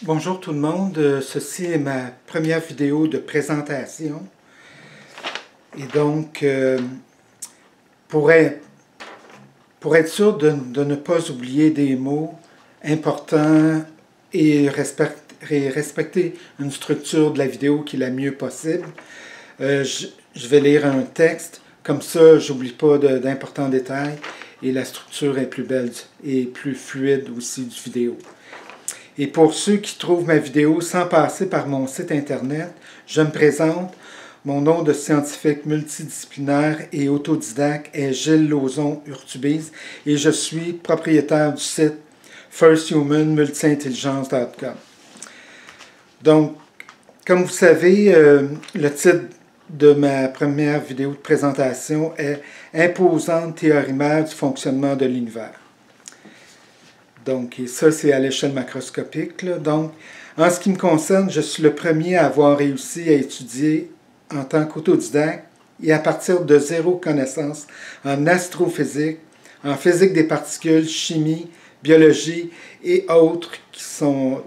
Bonjour tout le monde, ceci est ma première vidéo de présentation et donc pour être sûr de ne pas oublier des mots importants et respecter une structure de la vidéo qui est la mieux possible, je vais lire un texte, comme ça j'oublie pas d'importants détails et la structure est plus belle et plus fluide aussi du vidéo. Et pour ceux qui trouvent ma vidéo sans passer par mon site internet, je me présente. Mon nom de scientifique multidisciplinaire et autodidacte est Gilles Lauzon-Urtubise et je suis propriétaire du site firsthumanmultiintelligence.com. Donc, comme vous savez, le titre de ma première vidéo de présentation est « Imposante théorimaire du fonctionnement de l'univers ». Donc, et ça, c'est à l'échelle macroscopique, là. Donc, en ce qui me concerne, je suis le premier à avoir réussi à étudier en tant qu'autodidacte et à partir de zéro connaissance en astrophysique, en physique des particules, chimie, biologie et autres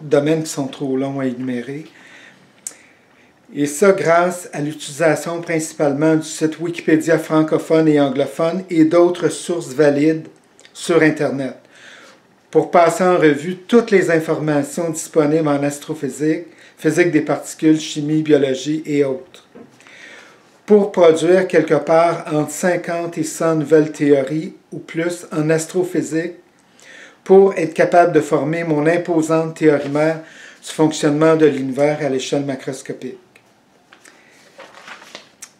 domaines qui sont trop longs à énumérer. Et ça grâce à l'utilisation principalement du site Wikipédia francophone et anglophone et d'autres sources valides sur Internet, pour passer en revue toutes les informations disponibles en astrophysique, physique des particules, chimie, biologie et autres, pour produire quelque part entre 50 et 100 nouvelles théories ou plus en astrophysique, pour être capable de former mon imposante théorimaire du fonctionnement de l'univers à l'échelle macroscopique.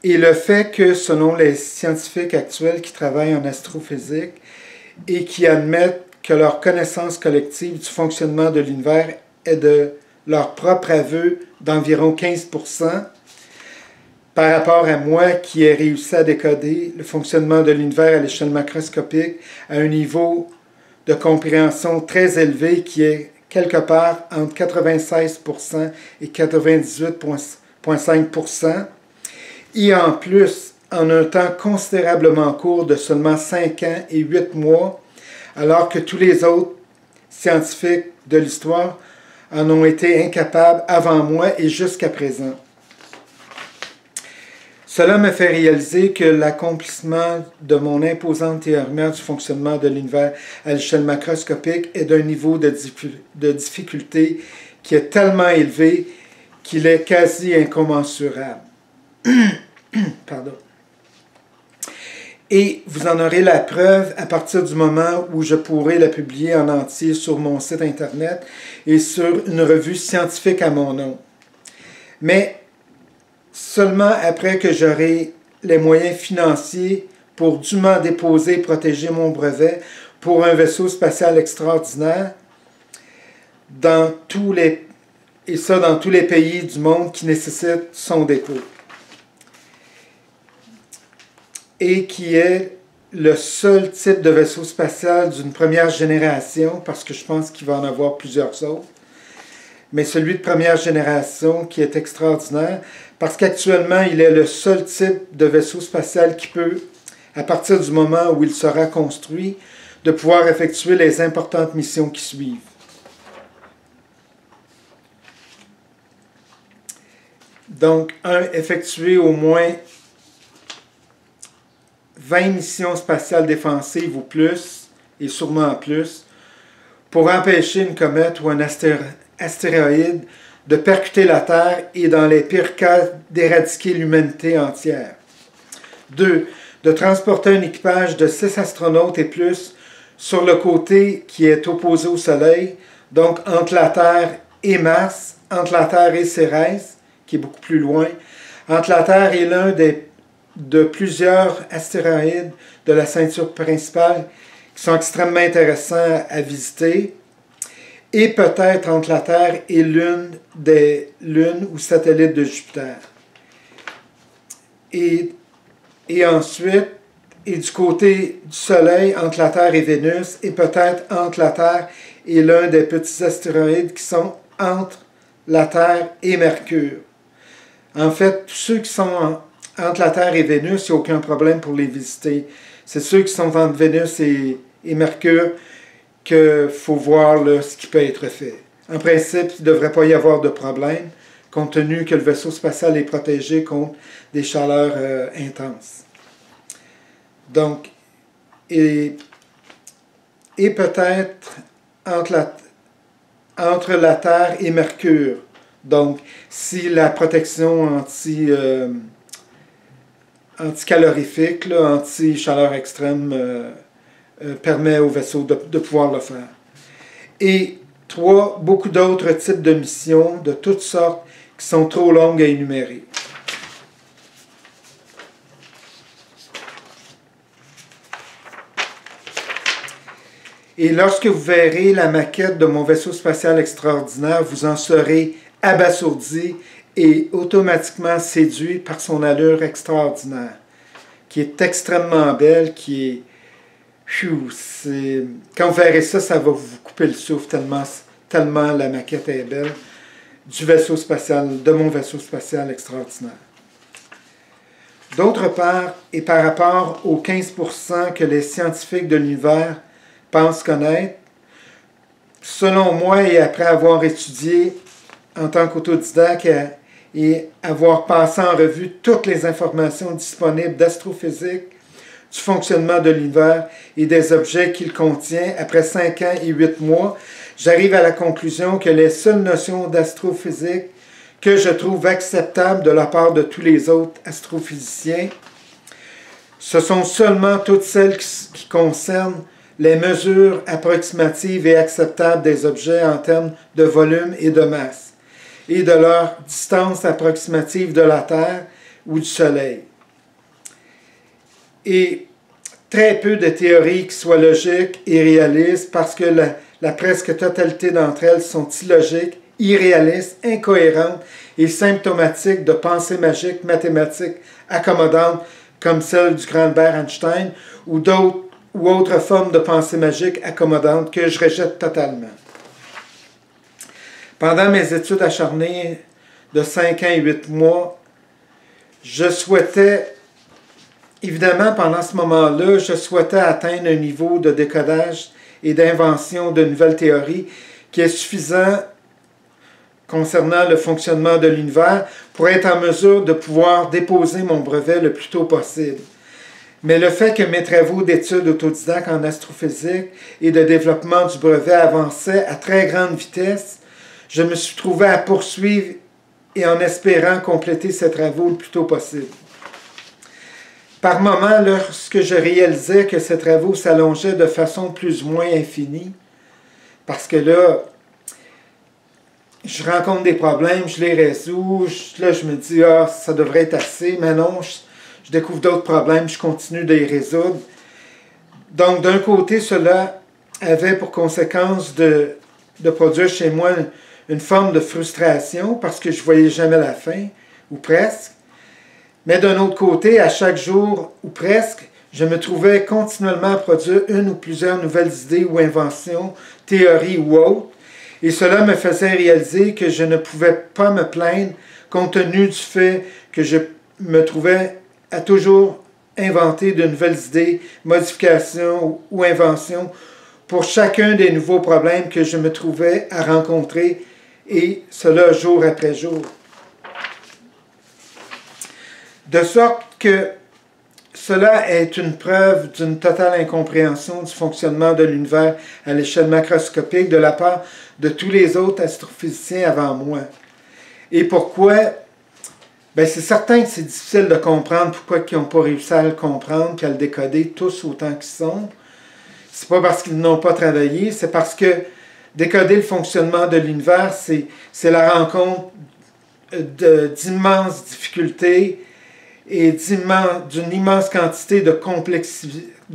Et le fait que, selon les scientifiques actuels qui travaillent en astrophysique et qui admettent que leur connaissance collective du fonctionnement de l'univers est de leur propre aveu d'environ 15%, par rapport à moi qui ai réussi à décoder le fonctionnement de l'univers à l'échelle macroscopique à un niveau de compréhension très élevé qui est quelque part entre 96% et 98,5%, et en plus en un temps considérablement court de seulement 5 ans et 8 mois, alors que tous les autres scientifiques de l'histoire en ont été incapables avant moi et jusqu'à présent. Cela me fait réaliser que l'accomplissement de mon imposante théorimaire du fonctionnement de l'univers à l'échelle macroscopique est d'un niveau de difficulté qui est tellement élevé qu'il est quasi incommensurable. Pardon. Et vous en aurez la preuve à partir du moment où je pourrai la publier en entier sur mon site internet et sur une revue scientifique à mon nom. Mais seulement après que j'aurai les moyens financiers pour dûment déposer et protéger mon brevet pour un vaisseau spatial extraordinaire dans tous les pays du monde qui nécessitent son dépôt. Et qui est le seul type de vaisseau spatial d'une première génération, parce que je pense qu'il va en avoir plusieurs autres, mais celui de première génération qui est extraordinaire, parce qu'actuellement, il est le seul type de vaisseau spatial qui peut, à partir du moment où il sera construit, de pouvoir effectuer les importantes missions qui suivent. Donc, effectuer au moins 20 missions spatiales défensives ou plus, et sûrement plus, pour empêcher une comète ou un astéroïde de percuter la Terre et, dans les pires cas, d'éradiquer l'humanité entière. 2. De transporter un équipage de 6 astronautes et plus sur le côté qui est opposé au Soleil, donc entre la Terre et Mars, entre la Terre et Cérès, qui est beaucoup plus loin, entre la Terre et l'un de plusieurs astéroïdes de la ceinture principale qui sont extrêmement intéressants à visiter, et peut-être entre la Terre et l'une des lunes ou satellites de Jupiter. Et ensuite, et du côté du Soleil, entre la Terre et Vénus, et peut-être entre la Terre et l'un des petits astéroïdes qui sont entre la Terre et Mercure. En fait, tous ceux qui sont entre la Terre et Vénus, il n'y a aucun problème pour les visiter. C'est ceux qui sont entre Vénus et Mercure qu'il faut voir là, ce qui peut être fait. en principe, il ne devrait pas y avoir de problème, compte tenu que le vaisseau spatial est protégé contre des chaleurs intenses. Donc, et peut-être entre la Terre et Mercure. Donc, si la protection anti-calorifique, anti-chaleur extrême, permet au vaisseau de pouvoir le faire. Et 3, beaucoup d'autres types de missions de toutes sortes qui sont trop longues à énumérer. Et lorsque vous verrez la maquette de mon vaisseau spatial extraordinaire, vous en serez abasourdi et automatiquement séduit par son allure extraordinaire, qui est extrêmement belle, qui est... Quand vous verrez ça, ça va vous couper le souffle tellement la maquette est belle de mon vaisseau spatial extraordinaire. D'autre part, et par rapport aux 15% que les scientifiques de l'univers pensent connaître, selon moi, et après avoir étudié en tant qu'autodidacte et avoir passé en revue toutes les informations disponibles d'astrophysique, du fonctionnement de l'univers et des objets qu'il contient, après 5 ans et 8 mois, j'arrive à la conclusion que les seules notions d'astrophysique que je trouve acceptables de la part de tous les autres astrophysiciens, ce sont seulement toutes celles qui concernent les mesures approximatives et acceptables des objets en termes de volume et de masse, et de leur distance approximative de la Terre ou du Soleil. Et très peu de théories qui soient logiques et réalistes, parce que la presque totalité d'entre elles sont illogiques, irréalistes, incohérentes et symptomatiques de pensées magiques mathématiques accommodantes comme celle du grand Albert Einstein ou autres formes de pensée magique accommodantes que je rejette totalement. Pendant mes études acharnées de 5 ans et 8 mois, je souhaitais, évidemment, pendant ce moment-là, je souhaitais atteindre un niveau de décodage et d'invention de nouvelles théories qui est suffisant concernant le fonctionnement de l'univers pour être en mesure de pouvoir déposer mon brevet le plus tôt possible. Mais le fait que mes travaux d'études autodidactes en astrophysique et de développement du brevet avançaient à très grande vitesse, je me suis trouvé à poursuivre et en espérant compléter ces travaux le plus tôt possible. Par moments, lorsque je réalisais que ces travaux s'allongeaient de façon plus ou moins infinie, parce que là, je rencontre des problèmes, je les résous, là je me dis, ah, ça devrait être assez, mais non, je découvre d'autres problèmes, je continue de les résoudre. Donc, d'un côté, cela avait pour conséquence de produire chez moi une forme de frustration parce que je ne voyais jamais la fin, ou presque. Mais d'un autre côté, à chaque jour, ou presque, je me trouvais continuellement à produire une ou plusieurs nouvelles idées ou inventions, théories ou autres, et cela me faisait réaliser que je ne pouvais pas me plaindre compte tenu du fait que je me trouvais à toujours inventer de nouvelles idées, modifications ou inventions pour chacun des nouveaux problèmes que je me trouvais à rencontrer, et cela jour après jour. De sorte que cela est une preuve d'une totale incompréhension du fonctionnement de l'univers à l'échelle macroscopique de la part de tous les autres astrophysiciens avant moi. Et pourquoi? Bien, c'est certain que c'est difficile de comprendre pourquoi ils n'ont pas réussi à le comprendre et à le décoder tous autant qu'ils sont. C'est pas parce qu'ils n'ont pas travaillé, c'est parce que décoder le fonctionnement de l'univers, c'est la rencontre d'immenses difficultés et d'une immense quantité de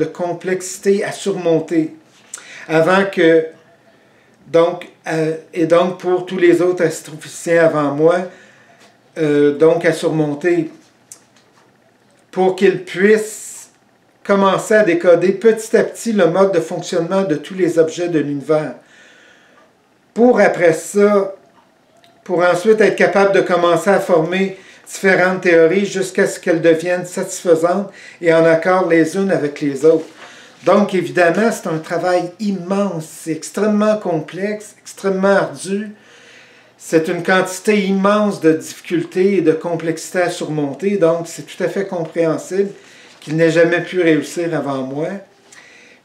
complexité à surmonter avant que, donc pour tous les autres astrophysiciens avant moi, donc à surmonter pour qu'ils puissent commencer à décoder petit à petit le mode de fonctionnement de tous les objets de l'univers. Pour après ça, pour ensuite être capable de commencer à former différentes théories jusqu'à ce qu'elles deviennent satisfaisantes et en accord les unes avec les autres. Donc, évidemment, c'est un travail immense, c'est extrêmement complexe, extrêmement ardu. C'est une quantité immense de difficultés et de complexité à surmonter, donc c'est tout à fait compréhensible qu'il n'ait jamais pu réussir avant moi.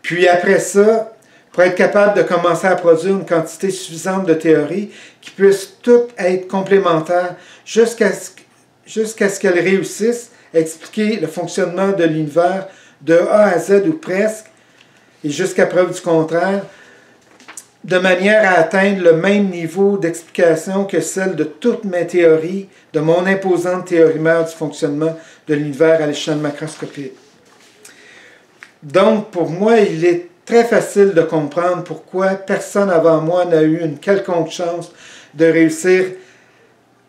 Puis après ça, pour être capable de commencer à produire une quantité suffisante de théories qui puissent toutes être complémentaires jusqu'à ce qu'elles réussissent à expliquer le fonctionnement de l'univers de A à Z ou presque, et jusqu'à preuve du contraire, de manière à atteindre le même niveau d'explication que celle de toutes mes théories, de mon imposante théorie mère du fonctionnement de l'univers à l'échelle macroscopique. Donc, pour moi, il est très facile de comprendre pourquoi personne avant moi n'a eu une quelconque chance de réussir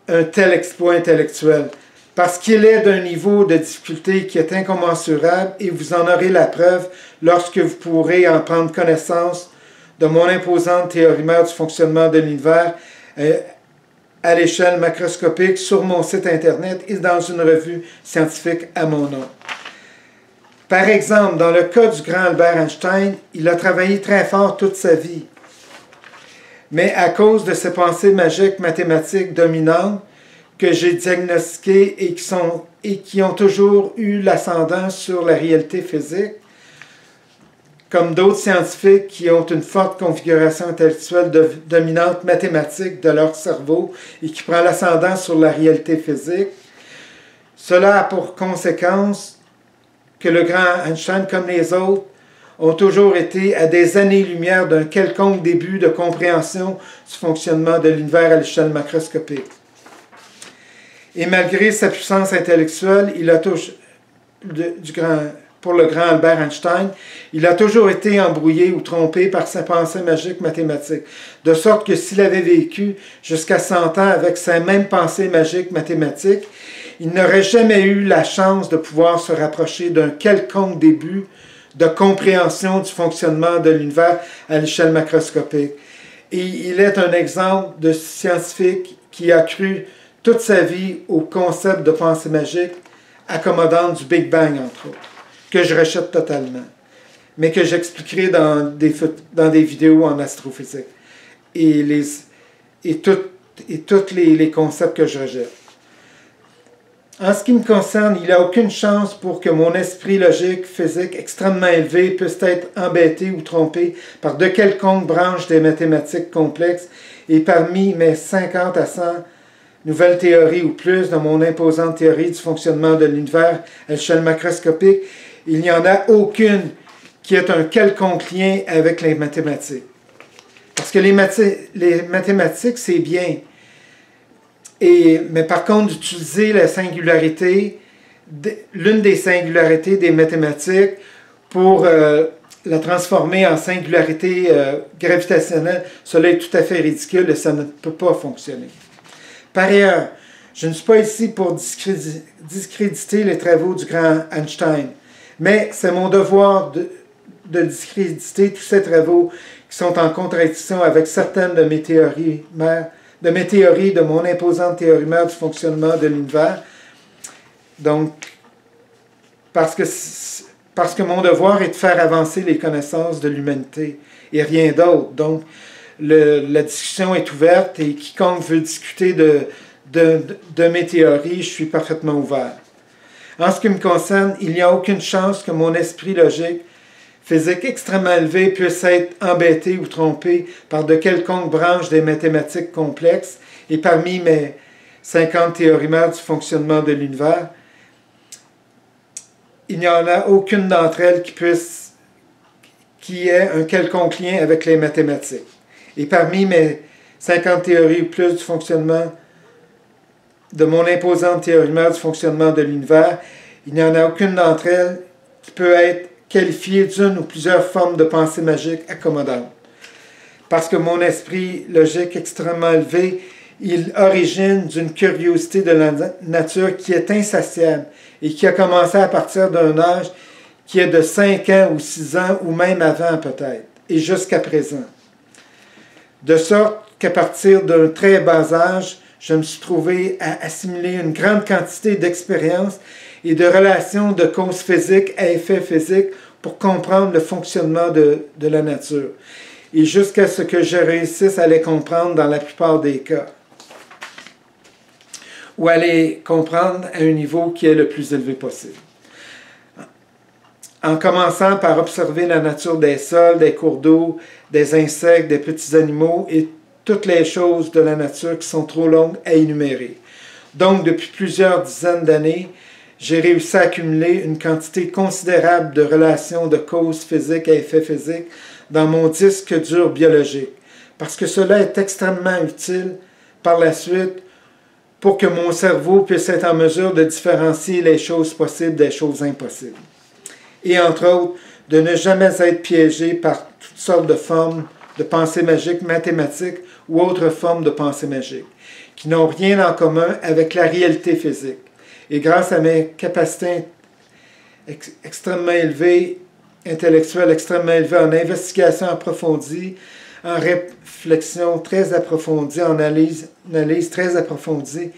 un tel exploit intellectuel. Parce qu'il est d'un niveau de difficulté qui est incommensurable et vous en aurez la preuve lorsque vous pourrez en prendre connaissance de mon imposante théorie mère du fonctionnement de l'univers à l'échelle macroscopique sur mon site internet et dans une revue scientifique à mon nom. Par exemple, dans le cas du grand Albert Einstein, il a travaillé très fort toute sa vie. Mais à cause de ses pensées magiques mathématiques dominantes que j'ai diagnostiquées et qui ont toujours eu l'ascendant sur la réalité physique, comme d'autres scientifiques qui ont une forte configuration intellectuelle dominante mathématique de leur cerveau et qui prend l'ascendant sur la réalité physique. Cela a pour conséquence que le grand Einstein, comme les autres, ont toujours été à des années-lumière d'un quelconque début de compréhension du fonctionnement de l'univers à l'échelle macroscopique. Et malgré sa puissance intellectuelle, pour le grand Albert Einstein, il a toujours été embrouillé ou trompé par sa pensée magique mathématique, de sorte que s'il avait vécu jusqu'à 100 ans avec sa même pensée magique mathématique, il n'aurait jamais eu la chance de pouvoir se rapprocher d'un quelconque début de compréhension du fonctionnement de l'univers à l'échelle macroscopique. Et il est un exemple de scientifique qui a cru toute sa vie au concept de pensée magique accommodante du Big Bang, entre autres, que je rejette totalement, mais que j'expliquerai dans des vidéos en astrophysique, et tous les concepts que je rejette. En ce qui me concerne, il n'y a aucune chance pour que mon esprit logique, physique extrêmement élevé puisse être embêté ou trompé par de quelconques branches des mathématiques complexes, et parmi mes 50 à 100 nouvelles théories ou plus de mon imposante théorie du fonctionnement de l'univers à l'échelle macroscopique, il n'y en a aucune qui ait un quelconque lien avec les mathématiques. Parce que les mathématiques, c'est bien. Mais par contre, d'utiliser la singularité, l'une des singularités des mathématiques pour la transformer en singularité gravitationnelle, cela est tout à fait ridicule et ça ne peut pas fonctionner. Par ailleurs, je ne suis pas ici pour discréditer les travaux du grand Einstein, mais c'est mon devoir de discréditer tous ces travaux qui sont en contradiction avec certaines de mes théories de mon imposante théorie mère du fonctionnement de l'univers. Donc, parce que mon devoir est de faire avancer les connaissances de l'humanité et rien d'autre. Donc, la discussion est ouverte et quiconque veut discuter de mes théories, je suis parfaitement ouvert. En ce qui me concerne, il n'y a aucune chance que mon esprit logique, physique extrêmement élevé, puisse être embêté ou trompé par de quelconques branches des mathématiques complexes, et parmi mes 50 théories mères du fonctionnement de l'univers, il n'y en a aucune d'entre elles qui ait un quelconque lien avec les mathématiques. Et parmi mes 50 théories ou plus du fonctionnement de mon imposante théorie mère du fonctionnement de l'univers, il n'y en a aucune d'entre elles qui peut être qualifiée d'une ou plusieurs formes de pensée magique accommodantes. Parce que mon esprit logique extrêmement élevé, il origine d'une curiosité de la nature qui est insatiable et qui a commencé à partir d'un âge qui est de 5 ans ou 6 ans ou même avant peut-être, et jusqu'à présent. De sorte qu'à partir d'un très bas âge, je me suis trouvé à assimiler une grande quantité d'expériences et de relations de causes physiques à effets physiques pour comprendre le fonctionnement de la nature, et jusqu'à ce que je réussisse à les comprendre dans la plupart des cas, ou à les comprendre à un niveau qui est le plus élevé possible. En commençant par observer la nature des sols, des cours d'eau, des insectes, des petits animaux et toutes les choses de la nature qui sont trop longues à énumérer. Donc, depuis plusieurs dizaines d'années, j'ai réussi à accumuler une quantité considérable de relations de causes physiques à effets physiques dans mon disque dur biologique, parce que cela est extrêmement utile par la suite pour que mon cerveau puisse être en mesure de différencier les choses possibles des choses impossibles. Et entre autres, de ne jamais être piégé par toutes sortes de formes de pensée magique, mathématiques ou autres formes de pensée magique, qui n'ont rien en commun avec la réalité physique. Et grâce à mes capacités extrêmement élevées, intellectuelles extrêmement élevées, en investigation approfondie, en réflexion très approfondie, en analyse très approfondie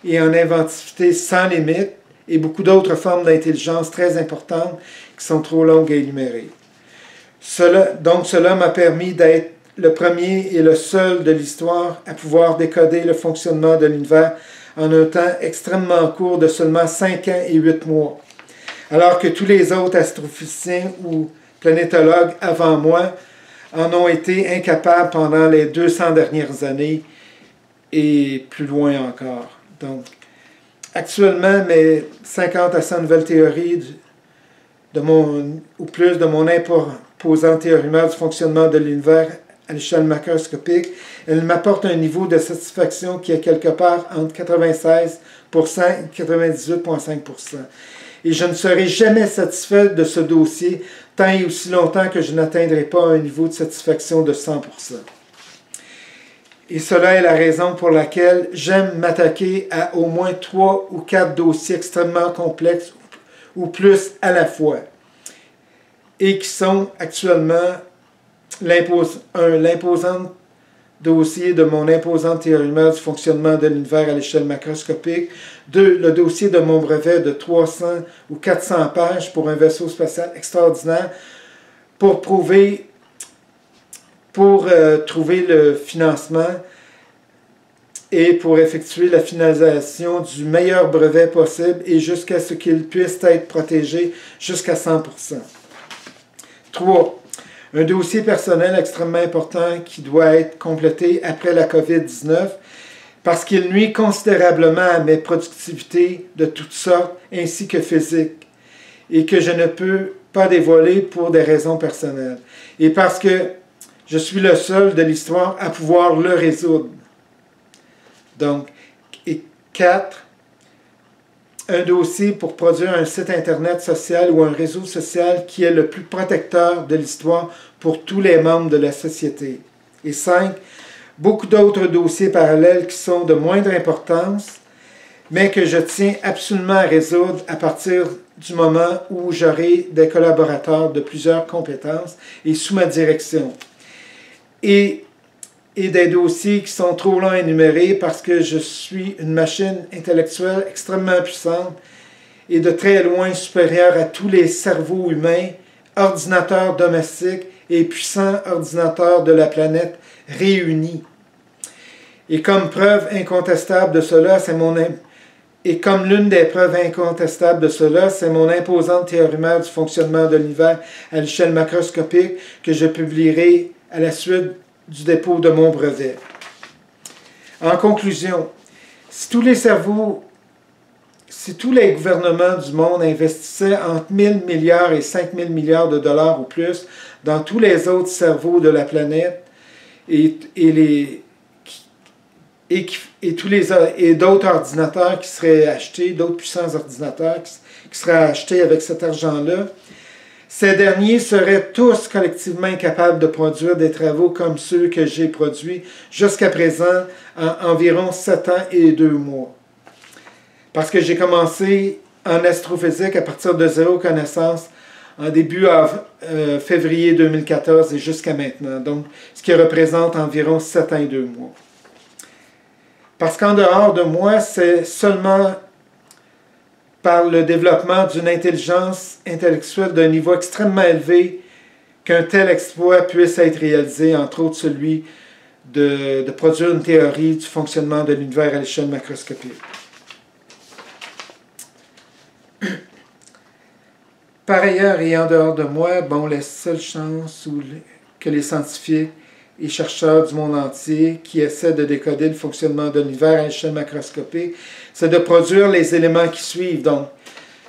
et en inventivité sans limite, et beaucoup d'autres formes d'intelligence très importantes qui sont trop longues à énumérer. Cela m'a permis d'être le premier et le seul de l'histoire à pouvoir décoder le fonctionnement de l'univers en un temps extrêmement court de seulement 5 ans et 8 mois, alors que tous les autres astrophysiciens ou planétologues avant moi en ont été incapables pendant les 200 dernières années et plus loin encore. Donc, actuellement, mes 50 à 100 nouvelles théories ou plus de mon imposante théorie du fonctionnement de l'univers à l'échelle macroscopique, elles m'apportent un niveau de satisfaction qui est quelque part entre 96% et 98,5%. Et je ne serai jamais satisfait de ce dossier tant et aussi longtemps que je n'atteindrai pas un niveau de satisfaction de 100%. Et cela est la raison pour laquelle j'aime m'attaquer à au moins 3 ou 4 dossiers extrêmement complexes ou plus à la fois, et qui sont actuellement l'imposant dossier de mon imposante théorie du fonctionnement de l'univers à l'échelle macroscopique, 2, le dossier de mon brevet de 300 ou 400 pages pour un vaisseau spatial extraordinaire pour trouver le financement et pour effectuer la finalisation du meilleur brevet possible et jusqu'à ce qu'il puisse être protégé jusqu'à 100%. 3. Un dossier personnel extrêmement important qui doit être complété après la COVID-19 parce qu'il nuit considérablement à mes productivités de toutes sortes ainsi que physiques et que je ne peux pas dévoiler pour des raisons personnelles et parce que je suis le seul de l'histoire à pouvoir le résoudre. Donc, et 4, un dossier pour produire un site Internet social ou un réseau social qui est le plus protecteur de l'histoire pour tous les membres de la société. Et 5, beaucoup d'autres dossiers parallèles qui sont de moindre importance, mais que je tiens absolument à résoudre à partir du moment où j'aurai des collaborateurs de plusieurs compétences et sous ma direction. Et des dossiers qui sont trop longs à énumérer parce que je suis une machine intellectuelle extrêmement puissante et de très loin supérieure à tous les cerveaux humains, ordinateurs domestiques et puissants ordinateurs de la planète réunis. Et comme preuve incontestable de cela, comme l'une des preuves incontestables de cela, c'est mon imposante théorie du fonctionnement de l'univers à l'échelle macroscopique que je publierai à la suite du dépôt de mon brevet. En conclusion, si tous les gouvernements du monde investissaient entre 1000 milliards et 5000 milliards de dollars ou plus dans tous les autres cerveaux de la planète et d'autres ordinateurs qui seraient achetés, d'autres puissants ordinateurs qui seraient achetés avec cet argent-là, ces derniers seraient tous collectivement incapables de produire des travaux comme ceux que j'ai produits jusqu'à présent en environ 7 ans et 2 mois. Parce que j'ai commencé en astrophysique à partir de zéro connaissance en début février 2014 et jusqu'à maintenant, donc ce qui représente environ 7 ans et 2 mois. Parce qu'en dehors de moi, c'est seulement par le développement d'une intelligence intellectuelle d'un niveau extrêmement élevé qu'un tel exploit puisse être réalisé, entre autres celui de produire une théorie du fonctionnement de l'univers à l'échelle macroscopique. Par ailleurs, et en dehors de moi, les seules chances que les scientifiques et chercheurs du monde entier qui essaient de décoder le fonctionnement de l'univers à l'échelle macroscopique, c'est de produire les éléments qui suivent. Donc,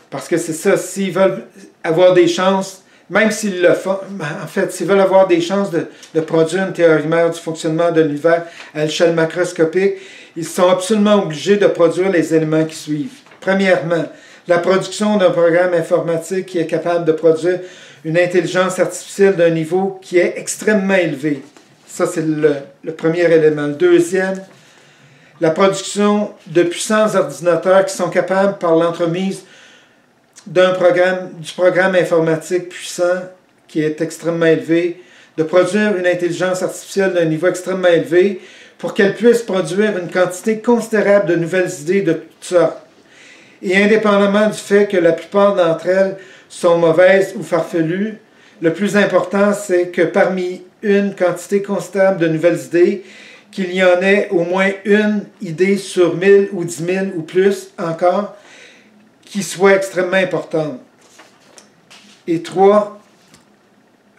parce que c'est ça, s'ils veulent avoir des chances, même s'ils le font, en fait, s'ils veulent avoir des chances de produire une théorie mère du fonctionnement de l'univers à l'échelle macroscopique, ils sont absolument obligés de produire les éléments qui suivent. Premièrement, la production d'un programme informatique qui est capable de produire une intelligence artificielle d'un niveau qui est extrêmement élevé. Ça, c'est le premier élément. Le deuxième, la production de puissants ordinateurs qui sont capables, par l'entremise du programme informatique puissant qui est extrêmement élevé, de produire une intelligence artificielle d'un niveau extrêmement élevé pour qu'elle puisse produire une quantité considérable de nouvelles idées de toutes sortes. Et indépendamment du fait que la plupart d'entre elles sont mauvaises ou farfelues, le plus important, c'est que parmi une quantité considérable de nouvelles idées, qu'il y en ait au moins une idée sur 1000 ou 10 000 ou plus encore, qui soit extrêmement importante. Et 3,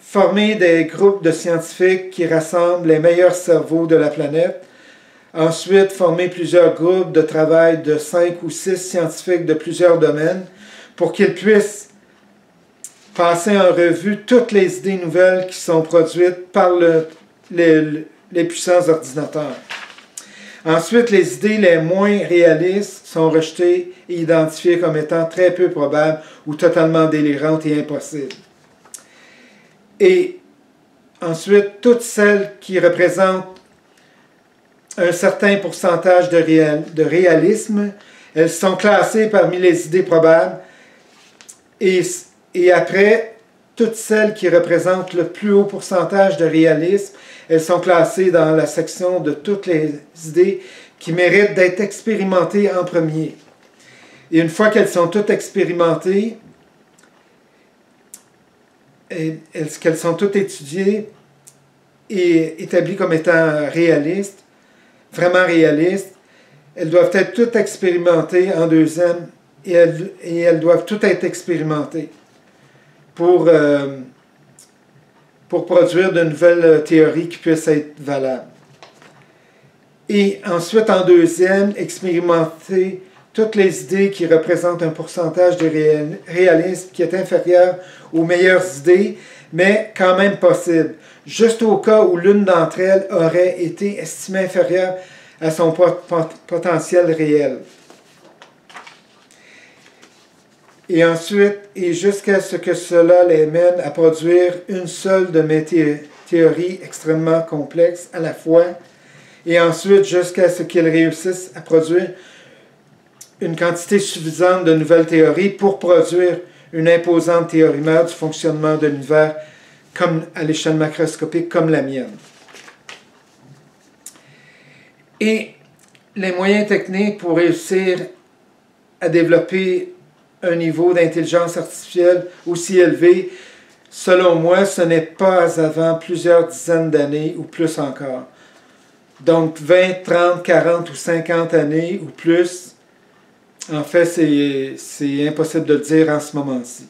former des groupes de scientifiques qui rassemblent les meilleurs cerveaux de la planète. Ensuite, former plusieurs groupes de travail de 5 ou 6 scientifiques de plusieurs domaines pour qu'ils puissent passer en revue toutes les idées nouvelles qui sont produites par les puissants ordinateurs. Ensuite, les idées les moins réalistes sont rejetées et identifiées comme étant très peu probables ou totalement délirantes et impossibles. Et ensuite, toutes celles qui représentent un certain pourcentage de réalisme, elles sont classées parmi les idées probables et après, toutes celles qui représentent le plus haut pourcentage de réalisme, elles sont classées dans la section de toutes les idées qui méritent d'être expérimentées en premier. Et une fois qu'elles sont toutes expérimentées, qu'elles sont toutes étudiées et établies comme étant réalistes, vraiment réalistes, elles doivent être toutes expérimentées en deuxième et elles doivent toutes être expérimentées pour produire de nouvelles théories qui puissent être valables. Et ensuite, en deuxième, expérimenter toutes les idées qui représentent un pourcentage de réalisme qui est inférieur aux meilleures idées, mais quand même possible, juste au cas où l'une d'entre elles aurait été estimée inférieure à son potentiel réel. Et ensuite, et jusqu'à ce que cela les mène à produire une seule de mes théories extrêmement complexes à la fois, et ensuite jusqu'à ce qu'ils réussissent à produire une quantité suffisante de nouvelles théories pour produire une imposante théorie mère du fonctionnement de l'univers comme à l'échelle macroscopique comme la mienne. Et les moyens techniques pour réussir à développer un niveau d'intelligence artificielle aussi élevé, selon moi, ce n'est pas avant plusieurs dizaines d'années ou plus encore. Donc 20, 30, 40 ou 50 années ou plus. En fait, c'est impossible de le dire en ce moment-ci.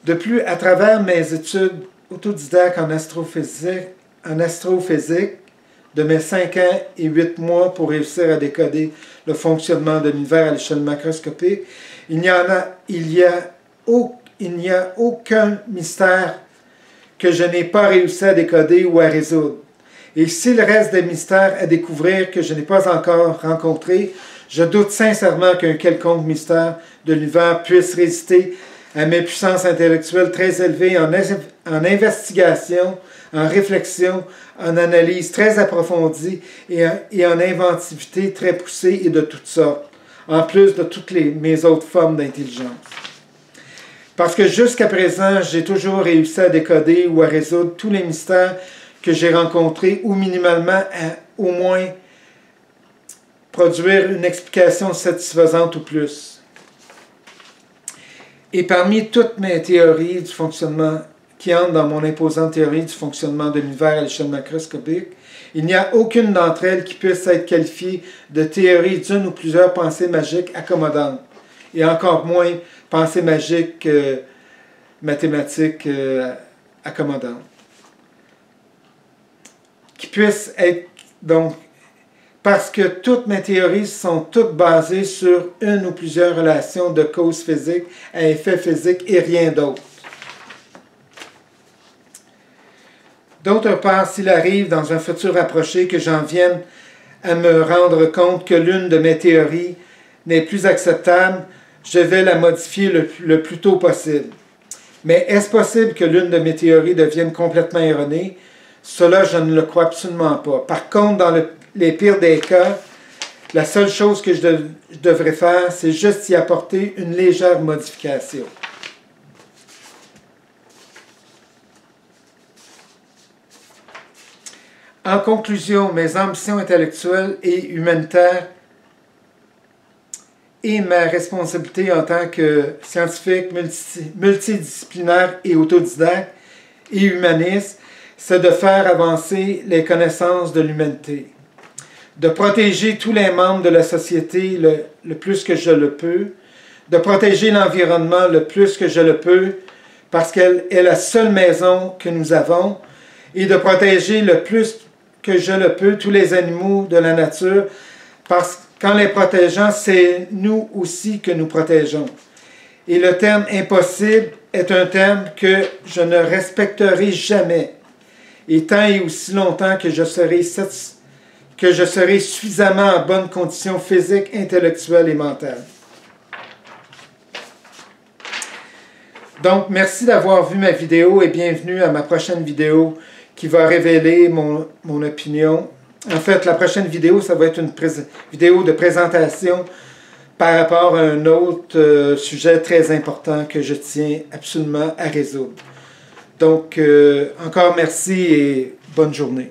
De plus, à travers mes études autodidactes en astrophysique, de mes 5 ans et 8 mois pour réussir à décoder le fonctionnement de l'univers à l'échelle macroscopique, il n'y a aucun mystère que je n'ai pas réussi à décoder ou à résoudre. Et s'il reste des mystères à découvrir que je n'ai pas encore rencontrés, je doute sincèrement qu'un quelconque mystère de l'univers puisse résister à mes puissances intellectuelles très élevées en investigation, en réflexion, en analyse très approfondie et en inventivité très poussée et de toutes sortes, en plus de toutes mes autres formes d'intelligence. Parce que jusqu'à présent, j'ai toujours réussi à décoder ou à résoudre tous les mystères que j'ai rencontrés ou minimalement à au moins produire une explication satisfaisante ou plus. Et parmi toutes mes théories du fonctionnement qui entrent dans mon imposante théorie du fonctionnement de l'univers à l'échelle macroscopique, il n'y a aucune d'entre elles qui puisse être qualifiée de théorie d'une ou plusieurs pensées magiques accommodantes, et encore moins pensées magiques mathématiques accommodantes, qui puissent être donc, parce que toutes mes théories sont toutes basées sur une ou plusieurs relations de cause physique à effet physique et rien d'autre. D'autre part, s'il arrive dans un futur rapproché que j'en vienne à me rendre compte que l'une de mes théories n'est plus acceptable, je vais la modifier le plus tôt possible. Mais est-ce possible que l'une de mes théories devienne complètement erronée? Cela, je ne le crois absolument pas. Par contre, dans les pires des cas, la seule chose que je devrais faire, c'est juste y apporter une légère modification. En conclusion, mes ambitions intellectuelles et humanitaires et ma responsabilité en tant que scientifique multidisciplinaire et autodidacte et humaniste, c'est de faire avancer les connaissances de l'humanité, de protéger tous les membres de la société le plus que je le peux, de protéger l'environnement le plus que je le peux, parce qu'elle est la seule maison que nous avons, et de protéger le plus que je le peux tous les animaux de la nature, parce qu'en les protégeant, c'est nous aussi que nous protégeons. Et le terme impossible est un terme que je ne respecterai jamais, et tant et aussi longtemps que je serai suffisamment en bonne condition physique, intellectuelle et mentale. Donc, merci d'avoir vu ma vidéo et bienvenue à ma prochaine vidéo qui va révéler mon opinion. En fait, la prochaine vidéo, ça va être une vidéo de présentation par rapport à un autre sujet très important que je tiens absolument à résoudre. Donc, encore merci et bonne journée.